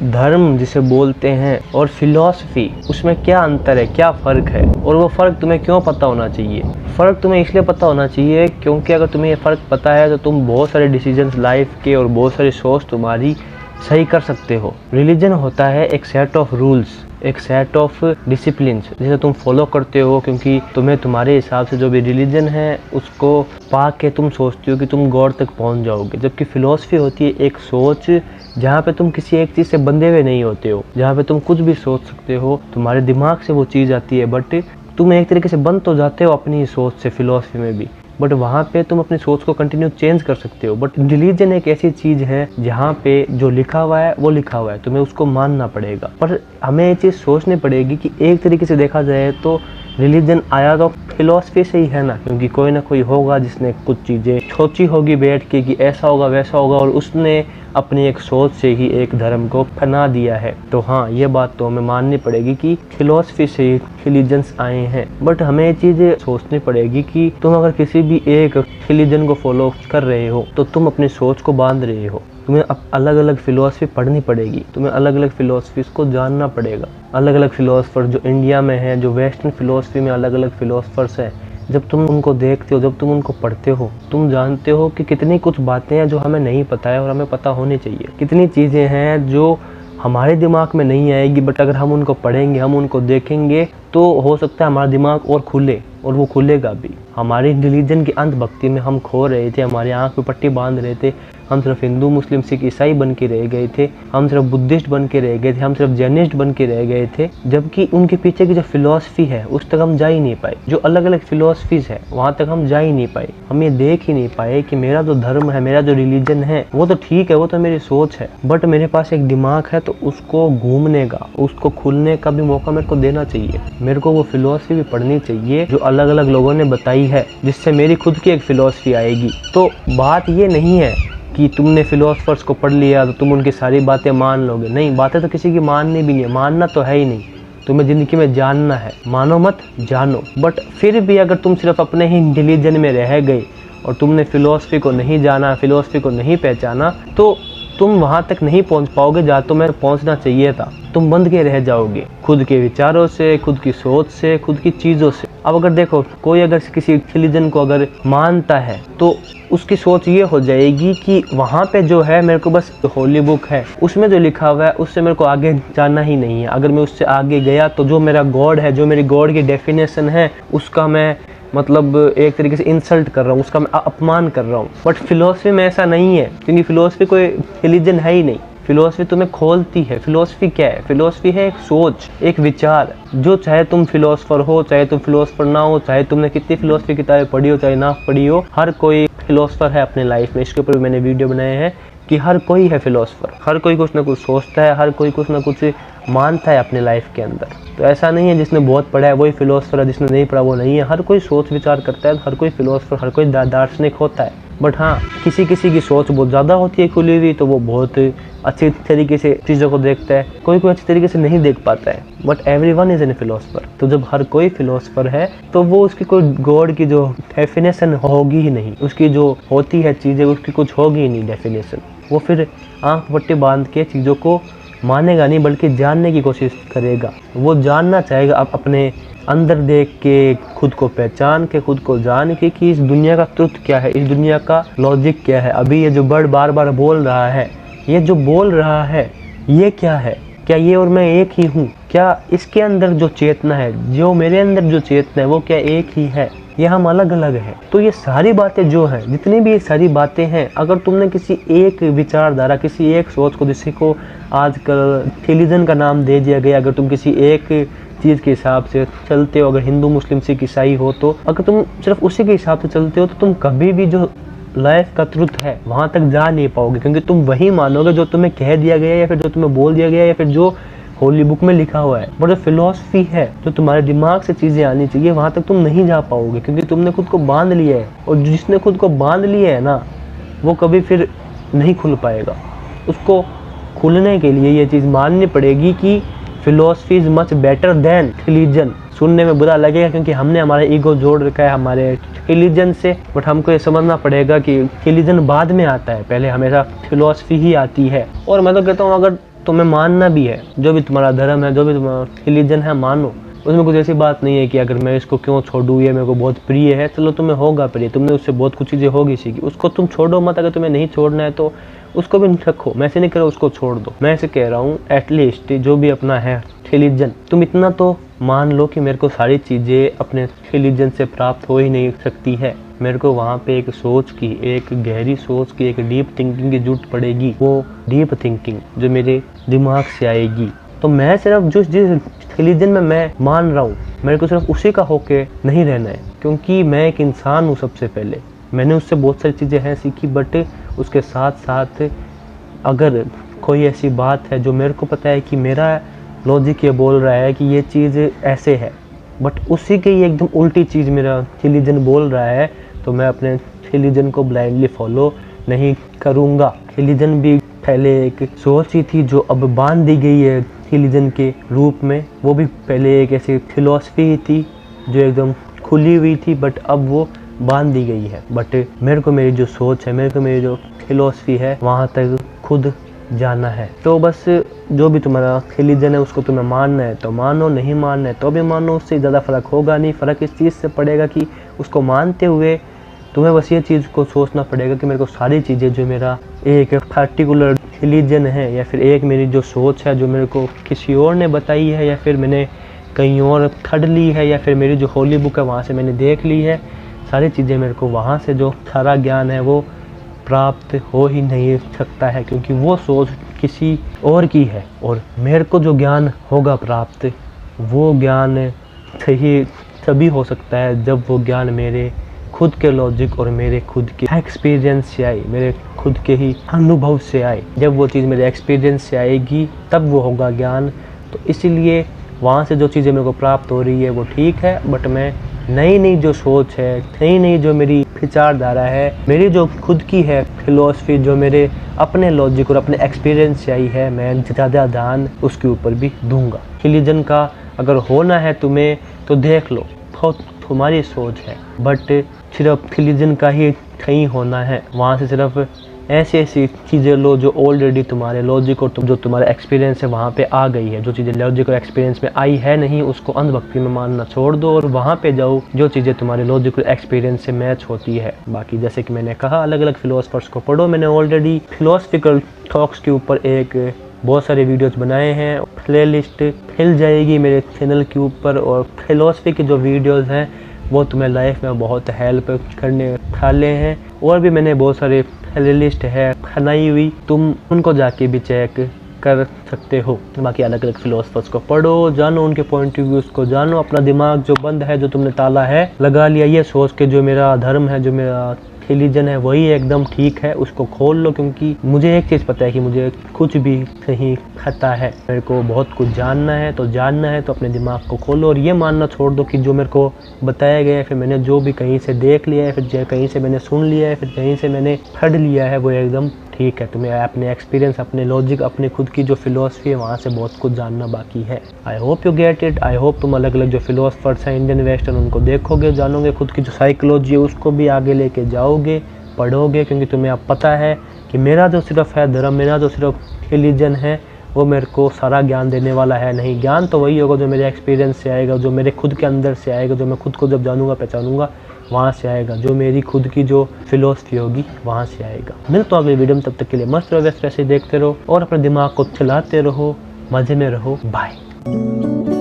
धर्म जिसे बोलते हैं और फिलॉसफी, उसमें क्या अंतर है, क्या फ़र्क है, और वो फ़र्क तुम्हें क्यों पता होना चाहिए। फ़र्क तुम्हें इसलिए पता होना चाहिए क्योंकि अगर तुम्हें ये फ़र्क पता है तो तुम बहुत सारे डिसीजंस लाइफ के और बहुत सारी सोच तुम्हारी सही कर सकते हो। रिलीजन होता है एक सेट ऑफ रूल्स, एक सेट ऑफ डिसिप्लिन्स जिसे तुम फॉलो करते हो, क्योंकि तुम्हें तुम्हारे हिसाब से जो भी रिलीजन है उसको पा के तुम सोचते हो कि तुम गॉड तक पहुंच जाओगे। जबकि फिलॉसफी होती है एक सोच जहाँ पे तुम किसी एक चीज़ से बंधे हुए नहीं होते हो, जहाँ पे तुम कुछ भी सोच सकते हो, तुम्हारे दिमाग से वो चीज़ आती है, बट तुम एक तरीके से बंद तो जाते हो अपनी सोच से फिलॉसफी में भी, बट वहाँ पे तुम अपनी सोच को कंटिन्यू चेंज कर सकते हो। बट रिलीजन एक ऐसी चीज़ है जहाँ पे जो लिखा हुआ है वो लिखा हुआ है, तुम्हें उसको मानना पड़ेगा। पर हमें ये चीज़ सोचनी पड़ेगी कि एक तरीके से देखा जाए तो रिलीजन आया तो फिलॉसफी से ही है ना, क्योंकि कोई ना कोई होगा जिसने कुछ चीज़ें सोची होगी बैठ के कि ऐसा होगा वैसा होगा, और उसने अपनी एक सोच से ही एक धर्म को बना दिया है। तो हाँ, ये बात तो हमें माननी पड़ेगी कि फिलॉसफी से ही रिलीजन्स आए हैं। बट हमें ये चीज़ें सोचनी पड़ेगी कि तुम अगर किसी भी एक रिलीजन को फॉलो कर रहे हो तो तुम अपनी सोच को बांध रहे हो। तुम्हें अब अलग अलग फिलॉसफी पढ़नी पड़ेगी, तुम्हें अलग अलग फिलॉसफीज को जानना पड़ेगा। अलग अलग फिलॉसफर जो इंडिया में हैं, जो वेस्टर्न फिलॉसफी में अलग अलग फिलॉसफर्स हैं, जब तुम उनको देखते हो, जब तुम उनको पढ़ते हो, तुम जानते हो कि कितनी कुछ बातें हैं जो हमें नहीं पता है और हमें पता होनी चाहिए। कितनी चीज़ें हैं जो हमारे दिमाग में नहीं आएगी, बट अगर हम उनको पढ़ेंगे, हम उनको देखेंगे तो हो सकता है हमारा दिमाग और खुले, और वो खुलेगा भी। हमारी रिलीजन की अंधभक्ति में हम खो रहे थे, हमारी आँख पे पट्टी बांध रहे थे, हम सिर्फ हिंदू मुस्लिम सिख ईसाई बन के रह गए थे, हम सिर्फ बुद्धिस्ट बन के रह गए थे, हम सिर्फ जैनिस्ट बन के रह गए थे, जबकि उनके पीछे की जो फिलॉसफी है उस तक हम जा ही नहीं पाए। जो अलग अलग फिलॉसफीज है वहाँ तक हम जा ही नहीं पाए। हम ये देख ही नहीं पाए कि मेरा जो धर्म है, मेरा जो रिलीजन है वो तो ठीक है, वो तो मेरी सोच है, बट मेरे पास एक दिमाग है तो उसको घूमने का, उसको खुलने का भी मौका मेरे को देना चाहिए। मेरे को वो फिलॉसफी भी पढ़नी चाहिए जो अलग अलग लोगों ने बताई है, जिससे मेरी खुद की एक फिलॉसफी आएगी। तो बात ये नहीं है कि तुमने फिलोसफर्स को पढ़ लिया तो तुम उनकी सारी बातें मान लोगे। नहीं, बातें तो किसी की माननी भी नहीं है, मानना तो है ही नहीं। तुम्हें ज़िंदगी में जानना है, मानो मत जानो। बट फिर भी अगर तुम सिर्फ अपने ही रिलीजन में रह गए और तुमने फिलोसफी को नहीं जाना, फिलोसफी को नहीं पहचाना, तो तुम वहाँ तक नहीं पहुँच पाओगे जहाँ तुम्हें पहुँचना चाहिए था। तुम बंध के रह जाओगे खुद के विचारों से, खुद की सोच से, खुद की चीज़ों से। अब अगर देखो, कोई अगर किसी रिलीजन को अगर मानता है तो उसकी सोच ये हो जाएगी कि वहाँ पे जो है मेरे को बस होली बुक है, उसमें जो लिखा हुआ है उससे मेरे को आगे जाना ही नहीं है। अगर मैं उससे आगे गया तो जो मेरा गॉड है, जो मेरी गॉड की डेफिनेशन है, उसका मैं मतलब एक तरीके से इंसल्ट कर रहा हूँ, उसका मैं अपमान कर रहा हूँ। बट फिलोसफी में ऐसा नहीं है, क्योंकि फिलोसफी कोई रिलीजन है ही नहीं। फिलोसफी तुम्हें खोलती है। फिलोसफी क्या है? फिलोसफी है एक सोच, एक विचार, जो चाहे तुम फिलोसफर हो, चाहे तुम फिलोसफर ना हो, चाहे तुमने कितनी फिलोसफी किताबें पढ़ी हो, चाहे ना पढ़ी हो, हर कोई फिलोसफर है अपने लाइफ में। इसके ऊपर मैंने वीडियो बनाए हैं कि हर कोई है फिलोसफर, हर कोई कुछ ना कुछ सोचता है, हर कोई कुछ ना कुछ मानता है अपने लाइफ के अंदर। तो ऐसा नहीं है जिसने बहुत पढ़ा है वही फिलोसफर है, जिसने नहीं पढ़ा वो नहीं है। हर कोई सोच विचार करता है, हर कोई फिलोसफर, हर कोई दार्शनिक होता है। बट हाँ, किसी किसी की सोच बहुत ज़्यादा होती है खुली हुई, तो वो बहुत अच्छी तरीके से चीज़ों को देखता है, कोई कोई अच्छी तरीके से नहीं देख पाता है। But everyone is an philosopher. तो जब हर कोई फिलोसफर है तो वो उसकी कोई गॉड की जो डेफिनेशन होगी ही नहीं, उसकी जो होती है चीज़ें उसकी कुछ होगी ही नहीं डेफिनेशन। वो फिर आँख पट्टी बांध के चीज़ों को मानेगा नहीं, बल्कि जानने की कोशिश करेगा। वो जानना चाहेगा अब अपने अंदर देख के, खुद को पहचान के, खुद को जान के कि इस दुनिया का ट्रुथ क्या है, इस दुनिया का लॉजिक क्या है। अभी ये जो बर्ड बार बार बोल रहा है, ये जो बोल रहा है ये क्या है? क्या ये और मैं एक ही हूँ? क्या इसके अंदर जो चेतना है, जो मेरे अंदर जो चेतना है, वो क्या एक ही है या हम अलग अलग हैं? तो ये सारी बातें जो हैं, जितनी भी ये सारी बातें हैं, अगर तुमने किसी एक विचारधारा, किसी एक सोच को, जिसे को आजकल रिलीजन का नाम दे दिया गया, अगर तुम किसी एक चीज़ के हिसाब से चलते हो, अगर हिंदू मुस्लिम सिख ईसाई हो, तो अगर तुम सिर्फ उसी के हिसाब से चलते हो तो तुम कभी भी जो लाइफ का ट्रुथ है वहाँ तक जा नहीं पाओगे, क्योंकि तुम वही मानोगे जो तुम्हें कह दिया गया या फिर जो तुम्हें बोल दिया गया या फिर जो होली बुक में लिखा हुआ है। बट जो फिलॉसफी है, जो तुम्हारे दिमाग से चीज़ें आनी चाहिए, वहाँ तक तुम नहीं जा पाओगे, क्योंकि तुमने खुद को बांध लिया है। और जिसने खुद को बांध लिया है ना, वो कभी फिर नहीं खुल पाएगा। उसको खुलने के लिए ये चीज़ माननी पड़ेगी कि philosophy is much better than religion. सुनने में बुरा लगेगा क्योंकि हमने हमारा ईगो जोड़ रखा है हमारे रिलीजन से, बट हमको ये समझना पड़ेगा कि रिलीजन बाद में आता है, पहले हमेशा फिलोसफी ही आती है। और मैं तो कहता हूँ, अगर तुम्हें मानना भी है, जो भी तुम्हारा धर्म है, जो भी तुम्हारा रिलीजन है, मानो। उसमें कुछ ऐसी बात नहीं है कि अगर मैं इसको क्यों छोड़ूँ, ये मेरे को बहुत प्रिय है। चलो तुम्हें होगा प्रिय, तुमने उससे बहुत कुछ चीज़ें होगी सीखी, उसको तुम छोड़ो मत। अगर तुम्हें नहीं छोड़ना है तो उसको भी रखो, मैं ऐसे नहीं कह रहा उसको छोड़ दो। मैं ऐसे कह रहा हूँ एटलीस्ट जो भी अपना है रिलीजन, तुम इतना तो मान लो कि मेरे को सारी चीज़ें अपने रिलीजन से प्राप्त हो ही नहीं सकती है। मेरे को वहाँ पे एक सोच की, एक गहरी सोच की, एक डीप थिंकिंग की जरूरत पड़ेगी। वो डीप थिंकिंग जो मेरे दिमाग से आएगी। तो मैं सिर्फ जिस रिलीजन में मैं मान रहा हूँ, मेरे को सिर्फ उसी का होके नहीं रहना है, क्योंकि मैं एक इंसान हूँ। सबसे पहले मैंने उससे बहुत सारी चीज़ें हैं सीखी, बट उसके साथ साथ अगर कोई ऐसी बात है जो मेरे को पता है कि मेरा लॉजिक ये बोल रहा है कि ये चीज़ ऐसे है, बट उसी के ये एकदम उल्टी चीज़ मेरा रिलीजन बोल रहा है, तो मैं अपने रिलीजन को ब्लाइंडली फॉलो नहीं करूँगा। रिलीजन भी पहले एक सोच ही थी जो अब बांध दी गई है रिलीजन के रूप में। वो भी पहले एक ऐसी फिलॉसफी ही थी जो एकदम खुली हुई थी, बट अब वो बांध दी गई है। बट मेरे को मेरी जो सोच है, मेरे को मेरी जो फिलॉसफी है, वहाँ तक खुद जाना है। तो बस जो भी तुम्हारा रिलीजन है उसको तुम्हें मानना है तो मानो, नहीं मानना है तो भी मानो, उससे ज़्यादा फ़र्क होगा नहीं। फ़र्क इस चीज़ से पड़ेगा कि उसको मानते हुए तुम्हें बस ये चीज़ को सोचना पड़ेगा कि मेरे को सारी चीज़ें जो मेरा एक पर्टिकुलर रिलीजन है, या फिर एक मेरी जो सोच है जो मेरे को किसी और ने बताई है, या फिर मैंने कहीं और पढ़ ली है, या फिर मेरी जो होली बुक है वहाँ से मैंने देख ली है, सारी चीज़ें मेरे को वहाँ से जो सारा ज्ञान है वो प्राप्त हो ही नहीं सकता है, क्योंकि वो सोच किसी और की है। और मेरे को जो ज्ञान होगा प्राप्त, वो ज्ञान सही तभी हो सकता है जब वो ज्ञान मेरे खुद के लॉजिक और मेरे खुद के एक्सपीरियंस से आए, मेरे खुद के ही अनुभव से आए। जब वो चीज़ मेरे एक्सपीरियंस से आएगी तब वो होगा ज्ञान। तो इसीलिए वहाँ से जो चीज़ें मेरे को प्राप्त हो रही है वो ठीक है, बट मैं नई जो सोच है, नई जो मेरी विचारधारा है, मेरी जो खुद की है फिलॉसफी, जो मेरे अपने लॉजिक और अपने एक्सपीरियंस से आई है, मैं ज़्यादा ध्यान उसके ऊपर भी दूंगा। रिलीजन का अगर होना है तुम्हें तो देख लो, बहुत तुम्हारी सोच है, बट सिर्फ रिलीजन का ही नहीं होना है। वहाँ से सिर्फ ऐसी चीज़ें लो जो ऑलरेडी तुम्हारे लॉजिक और जो तुम्हारा एक्सपीरियंस है वहाँ पे आ गई है। जो चीज़ें लॉजिक और एक्सपीरियंस में आई है नहीं, उसको अंधभक्ति में मानना छोड़ दो और वहाँ पे जाओ जो चीज़ें तुम्हारे लॉजिक और एक्सपीरियंस से मैच होती है। बाकी जैसे कि मैंने कहा, अलग अलग फिलोसफर्स को पढ़ो। मैंने ऑलरेडी फिलोसफिकल टॉक्स के ऊपर एक बहुत सारे वीडियोस बनाए हैं, प्लेलिस्ट हिल जाएगी मेरे चैनल के ऊपर, और फिलोसफी के जो वीडियोस हैं वो तुम्हें लाइफ में बहुत हेल्प करने वाले हैं। और भी मैंने बहुत सारे प्लेलिस्ट है बनाई हुई, तुम उनको जाके भी चेक कर सकते हो। बाकी अलग अलग फिलोसफर्स को पढ़ो, जानो उनके पॉइंट ऑफ व्यूज़ को जानो। अपना दिमाग जो बंद है, जो तुमने ताला है लगा लिया ये सोच के जो मेरा धर्म है, जो मेरा रिलीजन है वही एकदम ठीक है, उसको खोल लो। क्योंकि मुझे एक चीज़ पता है कि मुझे कुछ भी नहीं पता है, मेरे को बहुत कुछ जानना है। तो जानना है तो अपने दिमाग को खोलो और ये मानना छोड़ दो कि जो मेरे को बताया गया है, फिर मैंने जो भी कहीं से देख लिया है, फिर कहीं से मैंने सुन लिया है, फिर कहीं से मैंने पढ़ लिया है, वो एकदम ठीक है। तुम्हें अपने एक्सपीरियंस, अपने लॉजिक, अपने खुद की जो फिलोसफी है वहाँ से बहुत कुछ जानना बाकी है। I hope you get it. I hope तुम अलग अलग जो फिलोसफर्स हैं इंडियन वेस्टर्न, उनको देखोगे, जानोगे, खुद की जो साइकोलॉजी है उसको भी आगे लेके जाओगे, पढ़ोगे। क्योंकि तुम्हें अब पता है कि मेरा जो सिर्फ है धर्म, मेरा जो सिर्फ रिलीजन है, वो मेरे को सारा ज्ञान देने वाला है नहीं। ज्ञान तो वही होगा जो मेरे एक्सपीरियंस से आएगा, जो मेरे खुद के अंदर से आएगा, जो मैं खुद को जब जानूंगा, पहचानूंगा, वहाँ से आएगा। जो मेरी खुद की जो फिलोसफी होगी वहाँ से आएगा। मिलता हूँ अगली वीडियो में, तब तक के लिए मस्त रहो, वैसे देखते रहो और अपने दिमाग को चलाते रहो, मजे में रहो। बाय।